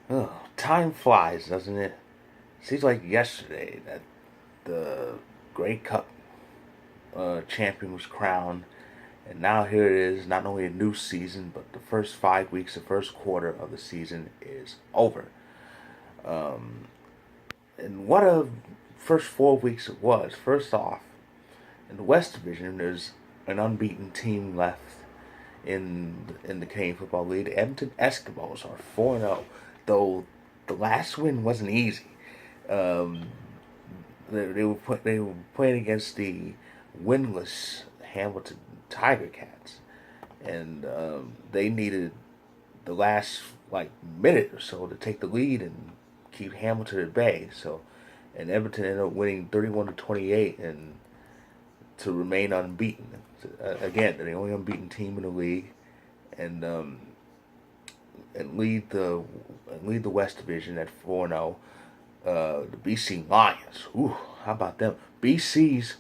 Oh, time flies, doesn't it? Seems like yesterday that the Grey Cup champion was crowned, and now here it is. Not only a new season, but the first 5 weeks, the first quarter of the season is over. Um, and what a first 4 weeks it was. First off, in the West Division, there's an unbeaten team left in the Canadian Football League. The Edmonton Eskimos are 4-0, though the last win wasn't easy. Um, they were playing against the winless Hamilton Tiger Cats, and they needed the last minute or so to take the lead and keep Hamilton at bay. So, and Edmonton ended up winning 31-28 and to remain unbeaten. Again, they're the only unbeaten team in the league, and and lead the West Division at 4-0. The BC Lions. Ooh, how about them? BC is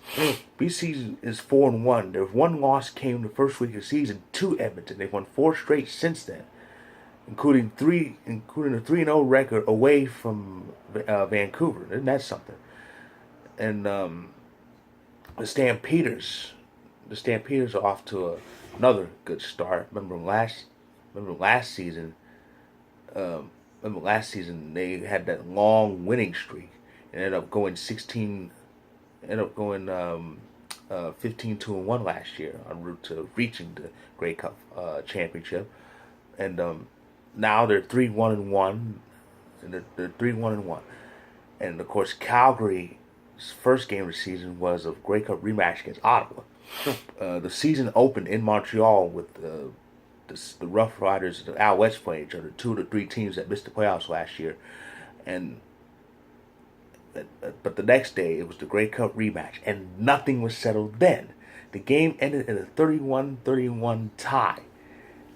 4-1. Their one loss came the first week of the season to Edmonton. They've won four straight since then, including a 3-0 record away from Vancouver. Isn't that something? And the Stampeders, are off to another good start. Remember last season. Um, Remember last season they had that long winning streak and ended up going 16, ended up going 15-1 last year en route to reaching the Grey Cup championship, and now they're 3-1-1, and they're 3-1-1, and of course Calgary's first game of the season was a Grey Cup rematch against Ottawa. The season opened in Montreal with the Rough Riders and the Alouettes playing each other, two of the three teams that missed the playoffs last year. And but the next day it was the Grey Cup rematch, and nothing was settled then. The game ended in a 31-31 tie,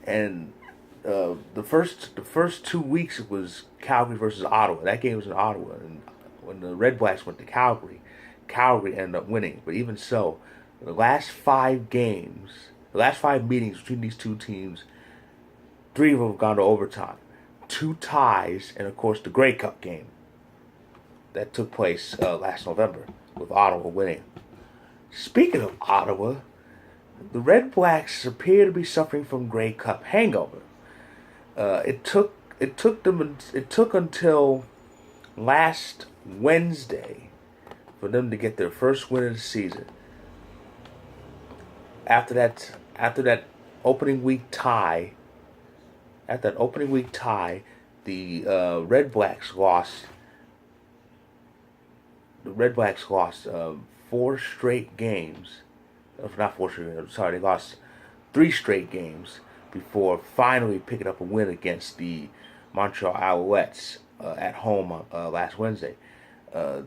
and the first 2 weeks it was Calgary versus Ottawa. That game was in Ottawa, and when the Red Blacks went to Calgary, Calgary ended up winning. But even so, the last 5 games, the last 5 meetings between these two teams, 3 of them have gone to overtime. 2 ties, and of course the Grey Cup game that took place last November with Ottawa winning. Speaking of Ottawa, the Red Blacks appear to be suffering from Grey Cup hangover. It took until last Wednesday for them to get their first win of the season. After that opening week tie, the Red Blacks lost. The Red Blacks lost 4 straight games. Not 4 straight games. Sorry, they lost 3 straight games before finally picking up a win against the Montreal Alouettes at home last Wednesday. To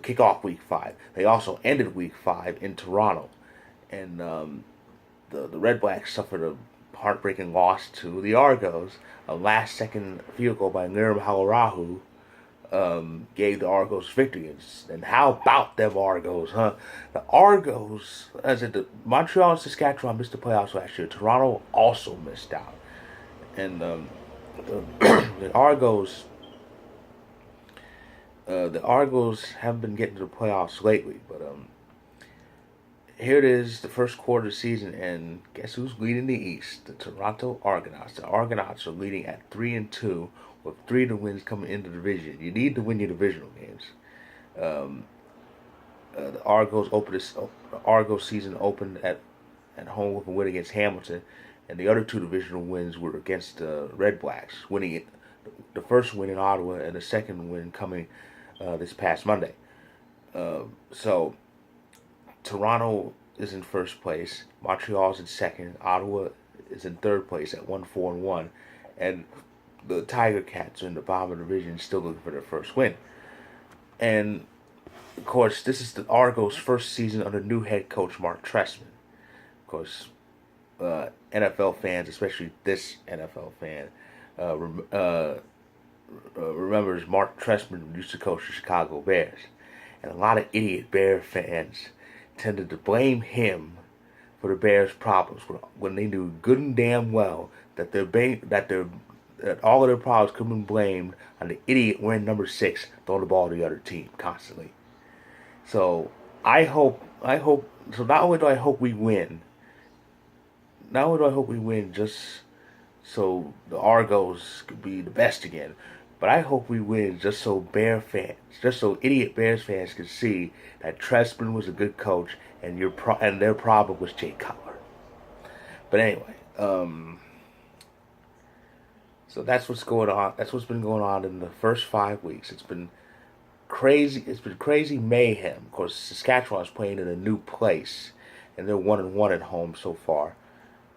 kick off Week 5. They also ended Week 5 in Toronto, and the Red Blacks suffered a heartbreaking loss to the Argos. A last-second field goal by Lirim Halarahu gave the Argos victory. And how about them Argos, huh? The Argos, as in the Montreal and Saskatchewan missed the playoffs last year. Toronto also missed out, and the Argos. The Argos haven't been getting to the playoffs lately, but here it is, the first quarter of the season, and guess who's leading the East? The Toronto Argonauts. The Argonauts are leading at 3-2, with 3 of the wins coming into the division. You need to win your divisional games. Um, the Argos season opened at home with a win against Hamilton, and the other 2 divisional wins were against the Red Blacks, winning it. The first win in Ottawa, and the second win coming this past Monday. So Toronto is in first place, Montreal is in second, Ottawa is in third place at 1-4-1, and the Tiger Cats are in the bottom of the division, still looking for their first win. And of course, this is the Argos' first season under new head coach Mark Trestman. Of course, NFL fans, especially this NFL fan, remembers Mark Trestman used to coach the Chicago Bears, and a lot of idiot Bear fans tended to blame him for the Bears' problems when they knew good and damn well that their that all of their problems could be blamed on the idiot wearing number 6 throwing the ball to the other team constantly. So so not only do I hope we win, not only do I hope we win just so the Argos could be the best again, but I hope we win just so just so idiot Bears fans can see that Trestman was a good coach and and their problem was Jay Cutler. But anyway, so that's what's going on. That's what's been going on in the first 5 weeks. It's been crazy. It's been crazy mayhem. Of course, Saskatchewan's playing in a new place, and they're 1-1 at home so far.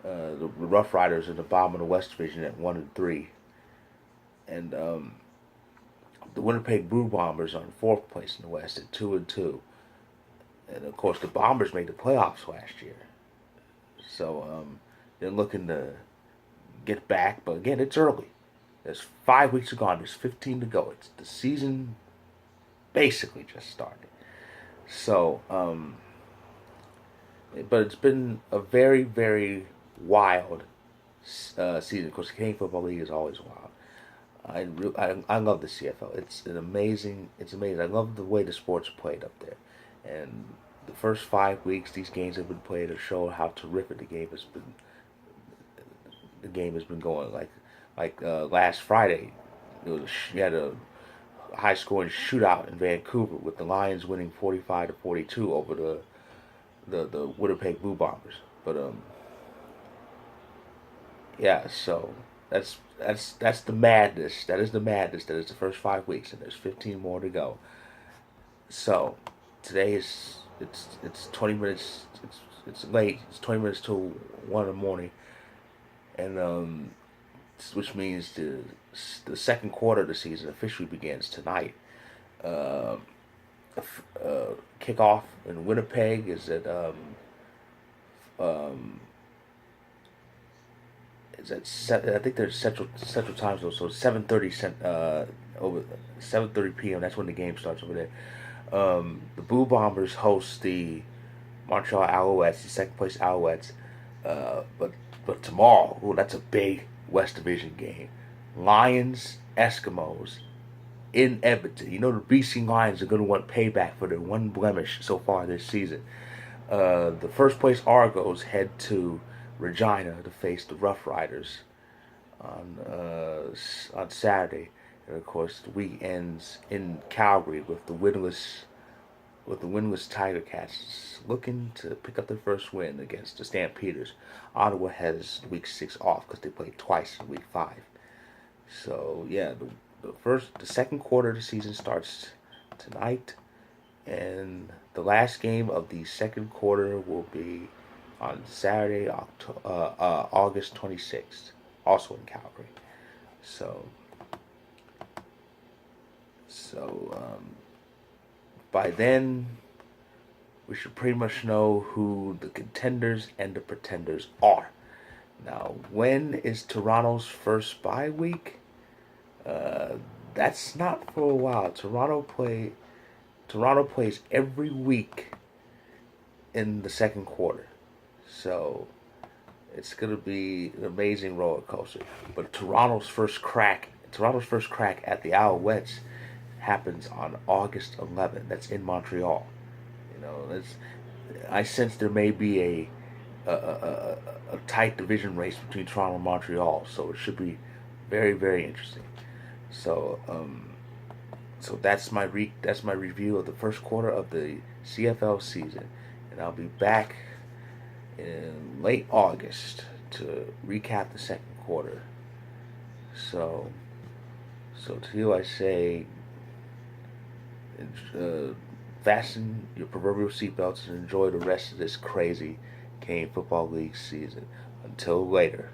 The Rough Riders are the bottom of the West Division at 1-3, and the Winnipeg Blue Bombers are in fourth place in the West at 2-2. And of course, the Bombers made the playoffs last year, so they're looking to get back. But again, it's early. There's 5 weeks to go. There's 15 to go. It's the season basically just started. So, but it's been a very, very wild season. Of course, the Canadian Football League is always wild. I love the CFL. It's amazing. It's amazing. I love the way the sports played up there, and the first 5 weeks these games have been played to show how terrific the game has been. The game has been going. Like last Friday, you had a high-scoring shootout in Vancouver with the Lions winning 45-42 over the Winnipeg Blue Bombers. But yeah, so that's the madness. That is the madness. That is the first 5 weeks, and there's 15 more to go. So today it's 20 minutes. It's late. It's 20 minutes till 1 in the morning, and which means the second quarter of the season officially begins tonight. Uh, Kickoff in Winnipeg is at um, is at I think there's Central Time Zone, so 7:30 over 7:30 p.m. That's when the game starts over there. The Blue Bombers host the Montreal Alouettes, the second place Alouettes. But tomorrow, that's a big West Division game. Lions, Eskimos in Edmonton. You know the BC Lions are going to want payback for their one blemish so far this season. The first place Argos head to Regina to face the Rough Riders on Saturday, and of course the week ends in Calgary with the winless Tiger Cats looking to pick up their first win against the Stampeders. Ottawa has week 6 off because they played twice in week 5. So yeah, the second quarter of the season starts tonight, and the last game of the second quarter will be on Saturday, August 26th, also in Calgary. So by then, we should pretty much know who the contenders and the pretenders are. Now, when is Toronto's first bye week? That's not for a while. Toronto plays every week in the second quarter, so it's gonna be an amazing roller coaster. But Toronto's first crack at the Alouettes happens on August 11th. That's in Montreal. I sense there may be a tight division race between Toronto and Montreal, so it should be very, very interesting. So that's my review of the first quarter of the CFL season, and I'll be back in late August to recap the second quarter. So to you I say, fasten your proverbial seatbelts and enjoy the rest of this crazy Canadian Football League season. Until later.